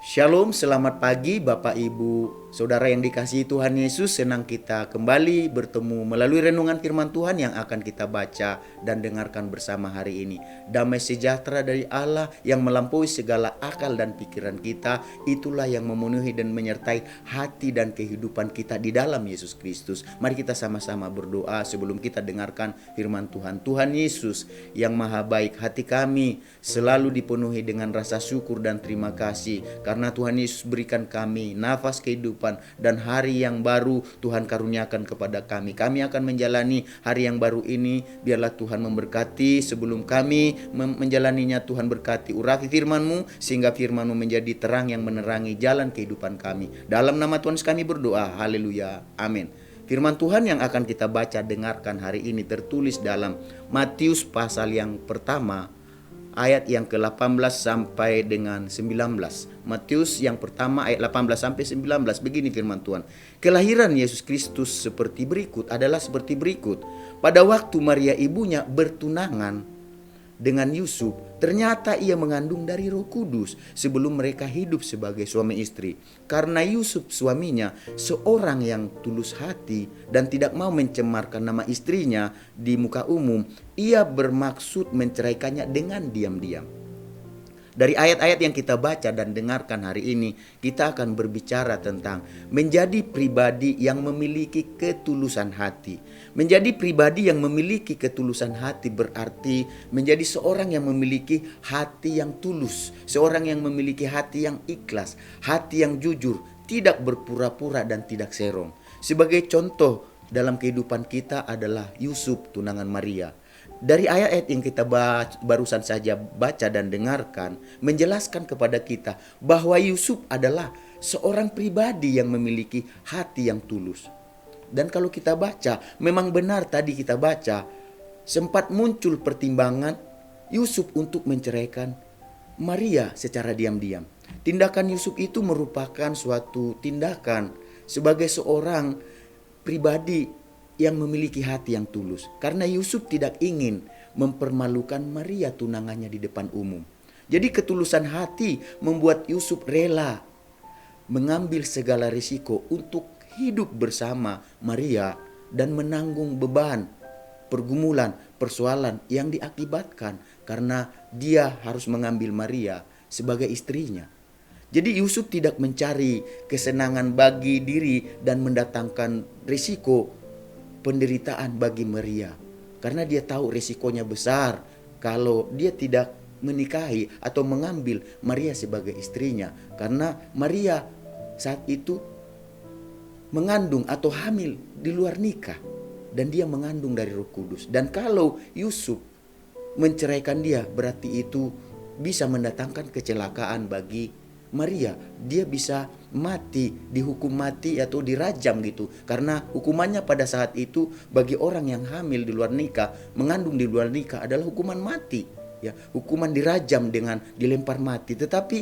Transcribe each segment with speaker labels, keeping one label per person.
Speaker 1: Shalom, selamat pagi Bapak Ibu, Saudara yang dikasihi Tuhan Yesus. Senang kita kembali bertemu melalui renungan firman Tuhan yang akan kita baca dan dengarkan bersama hari ini. Damai sejahtera dari Allah yang melampaui segala akal dan pikiran kita, itulah yang memenuhi dan menyertai hati dan kehidupan kita di dalam Yesus Kristus. Mari kita sama-sama berdoa sebelum kita dengarkan firman Tuhan. Tuhan Yesus yang maha baik, hati kami selalu dipenuhi dengan rasa syukur dan terima kasih karena Tuhan Yesus berikan kami nafas kehidupan dan hari yang baru Tuhan karuniakan kepada kami. Kami akan menjalani hari yang baru ini. Biarlah Tuhan memberkati sebelum kami menjalaninya. Tuhan berkati urapi firman-Mu sehingga firman-Mu menjadi terang yang menerangi jalan kehidupan kami. Dalam nama Tuhan kami berdoa. Haleluya. Amin. Firman Tuhan yang akan kita baca dengarkan hari ini tertulis dalam Matius pasal yang pertama, ayat yang ke-18 sampai dengan 19. Matius yang pertama ayat 18 sampai 19. Begini firman Tuhan. Kelahiran Yesus Kristus adalah seperti berikut. Pada waktu Maria ibunya bertunangan dengan Yusuf, ternyata ia mengandung dari Roh Kudus sebelum mereka hidup sebagai suami istri. Karena Yusuf suaminya seorang yang tulus hati dan tidak mau mencemarkan nama istrinya di muka umum, ia bermaksud menceraikannya dengan diam-diam. Dari ayat-ayat yang kita baca dan dengarkan hari ini, kita akan berbicara tentang menjadi pribadi yang memiliki ketulusan hati. Menjadi pribadi yang memiliki ketulusan hati berarti menjadi seorang yang memiliki hati yang tulus, seorang yang memiliki hati yang ikhlas, hati yang jujur, tidak berpura-pura dan tidak serong. Sebagai contoh dalam kehidupan kita adalah Yusuf tunangan Maria. Dari ayat-ayat yang kita barusan saja baca dan dengarkan menjelaskan kepada kita bahwa Yusuf adalah seorang pribadi yang memiliki hati yang tulus. Dan kalau kita baca, memang benar tadi kita baca sempat muncul pertimbangan Yusuf untuk menceraikan Maria secara diam-diam. Tindakan Yusuf itu merupakan suatu tindakan sebagai seorang pribadi yang memiliki hati yang tulus. Karena Yusuf tidak ingin mempermalukan Maria tunangannya di depan umum. Jadi ketulusan hati membuat Yusuf rela mengambil segala risiko untuk hidup bersama Maria dan menanggung beban, pergumulan, persoalan yang diakibatkan karena dia harus mengambil Maria sebagai istrinya. Jadi Yusuf tidak mencari kesenangan bagi diri dan mendatangkan risiko penderitaan bagi Maria. Karena dia tahu risikonya besar kalau dia tidak menikahi atau mengambil Maria sebagai istrinya. Karena Maria saat itu mengandung atau hamil di luar nikah. Dan dia mengandung dari Roh Kudus. Dan kalau Yusuf menceraikan dia, berarti itu bisa mendatangkan kecelakaan bagi Maria. Dia bisa mati, dihukum mati atau dirajam gitu. Karena hukumannya pada saat itu bagi orang yang hamil di luar nikah, mengandung di luar nikah adalah hukuman mati. Ya, hukuman dirajam dengan dilempar mati. Tetapi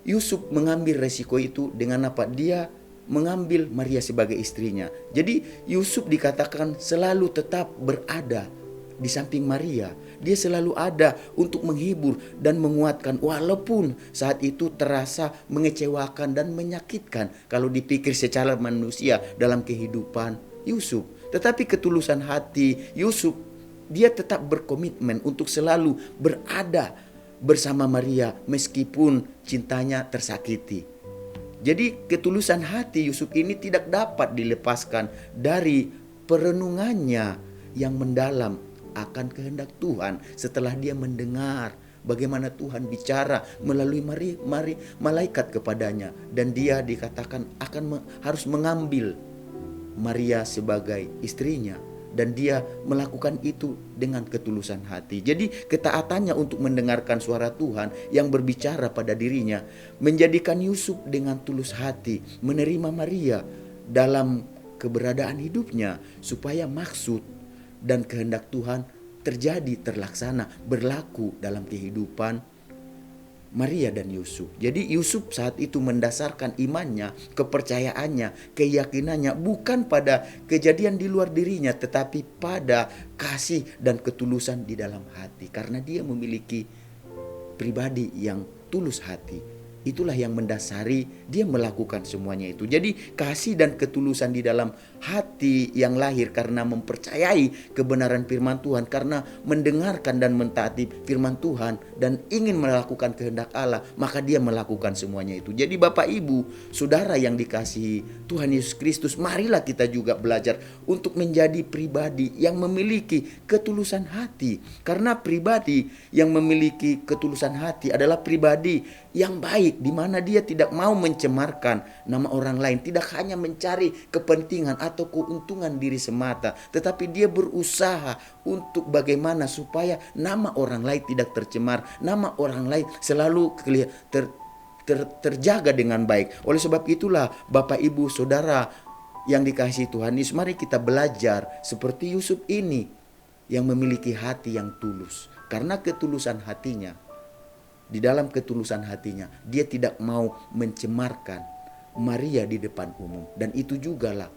Speaker 1: Yusuf mengambil resiko itu dengan apa? Dia mengambil Maria sebagai istrinya. Jadi Yusuf dikatakan selalu tetap berada di samping Maria. Dia selalu ada untuk menghibur dan menguatkan walaupun saat itu terasa mengecewakan dan menyakitkan kalau dipikir secara manusia dalam kehidupan Yusuf. Tetapi ketulusan hati Yusuf, dia tetap berkomitmen untuk selalu berada bersama Maria meskipun cintanya tersakiti. Jadi ketulusan hati Yusuf ini tidak dapat dilepaskan dari perenungannya yang mendalam akan kehendak Tuhan setelah dia mendengar bagaimana Tuhan bicara melalui malaikat kepadanya, dan dia dikatakan harus mengambil Maria sebagai istrinya, dan dia melakukan itu dengan ketulusan hati. Jadi ketaatannya untuk mendengarkan suara Tuhan yang berbicara pada dirinya menjadikan Yusuf dengan tulus hati menerima Maria dalam keberadaan hidupnya supaya maksud dan kehendak Tuhan terlaksana, berlaku dalam kehidupan Maria dan Yusuf. Jadi Yusuf saat itu mendasarkan imannya, kepercayaannya, keyakinannya bukan pada kejadian di luar dirinya, tetapi pada kasih dan ketulusan di dalam hati. Karena dia memiliki pribadi yang tulus hati. itulah yang mendasari dia melakukan semuanya itu. Jadi kasih dan ketulusan di dalam hati yang lahir karena mempercayai kebenaran firman Tuhan, karena mendengarkan dan mentaati firman Tuhan dan ingin melakukan kehendak Allah, maka dia melakukan semuanya itu. Jadi Bapak Ibu, saudara yang dikasihi Tuhan Yesus Kristus, marilah kita juga belajar untuk menjadi pribadi yang memiliki ketulusan hati. Karena pribadi yang memiliki ketulusan hati adalah pribadi yang baik, di mana dia tidak mau mencemarkan nama orang lain, tidak hanya mencari kepentingan atau keuntungan diri semata, tetapi dia berusaha untuk bagaimana supaya nama orang lain tidak tercemar, nama orang lain selalu terjaga dengan baik. Oleh sebab itulah Bapak Ibu Saudara yang dikasihi Tuhan Yesus, mari kita belajar seperti Yusuf ini yang memiliki hati yang tulus. Karena ketulusan hatinya, di dalam ketulusan hatinya, dia tidak mau mencemarkan Maria di depan umum. Dan itu jugalah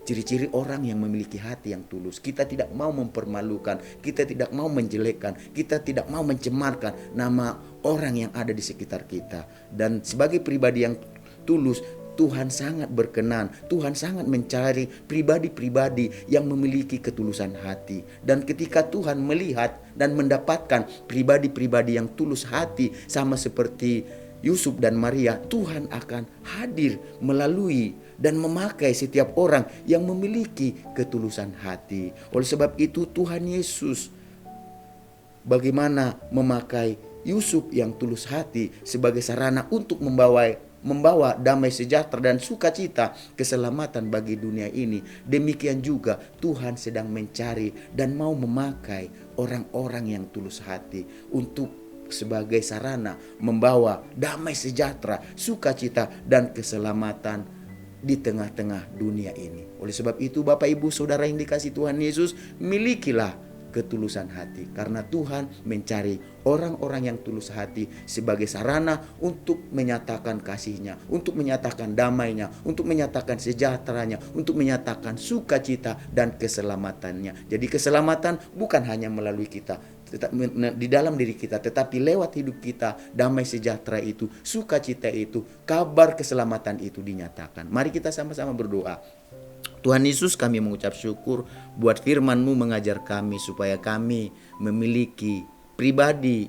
Speaker 1: ciri-ciri orang yang memiliki hati yang tulus. Kita tidak mau mempermalukan, kita tidak mau menjelekkan, kita tidak mau mencemarkan nama orang yang ada di sekitar kita. Dan sebagai pribadi yang tulus, Tuhan sangat berkenan, Tuhan sangat mencari pribadi-pribadi yang memiliki ketulusan hati. Dan ketika Tuhan melihat dan mendapatkan pribadi-pribadi yang tulus hati sama seperti Yusuf dan Maria, Tuhan akan hadir melalui dan memakai setiap orang yang memiliki ketulusan hati. Oleh sebab itu Tuhan Yesus bagaimana memakai Yusuf yang tulus hati sebagai sarana untuk membawa damai sejahtera dan sukacita, keselamatan bagi dunia ini. Demikian juga Tuhan sedang mencari dan mau memakai orang-orang yang tulus hati untuk sebagai sarana membawa damai sejahtera, sukacita dan keselamatan di tengah-tengah dunia ini. Oleh sebab itu Bapak Ibu Saudara yang dikasihi Tuhan Yesus, milikilah ketulusan hati, karena Tuhan mencari orang-orang yang tulus hati sebagai sarana untuk menyatakan kasih-Nya, untuk menyatakan damai-Nya, untuk menyatakan sejahteranya, untuk menyatakan sukacita dan keselamatannya. Jadi keselamatan bukan hanya melalui kita, di dalam diri kita, tetapi lewat hidup kita, damai sejahtera itu, sukacita itu, kabar keselamatan itu dinyatakan. Mari kita sama-sama berdoa. Tuhan Yesus, kami mengucap syukur buat firman-Mu mengajar kami supaya kami memiliki pribadi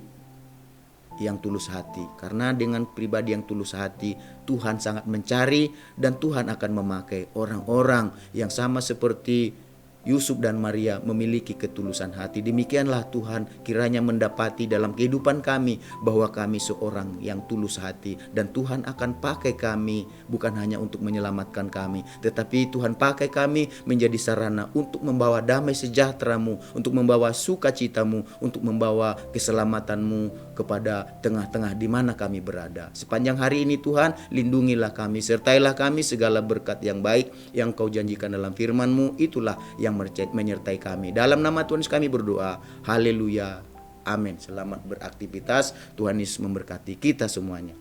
Speaker 1: yang tulus hati. Karena dengan pribadi yang tulus hati, Tuhan sangat mencari dan Tuhan akan memakai orang-orang yang sama seperti Yusuf dan Maria memiliki ketulusan hati. Demikianlah Tuhan kiranya mendapati dalam kehidupan kami bahwa kami seorang yang tulus hati, dan Tuhan akan pakai kami bukan hanya untuk menyelamatkan kami, tetapi Tuhan pakai kami menjadi sarana untuk membawa damai sejahtera-Mu, untuk membawa sukacita-Mu, untuk membawa keselamatan-Mu kepada tengah-tengah di mana kami berada. Sepanjang hari ini Tuhan, lindungilah kami, sertailah kami segala berkat yang baik yang Kau janjikan dalam firman-Mu, itulah yang menyertai kami. Dalam nama Tuhan Yesus kami berdoa. Haleluya. Amin. Selamat beraktivitas. Tuhan Yesus memberkati kita semuanya.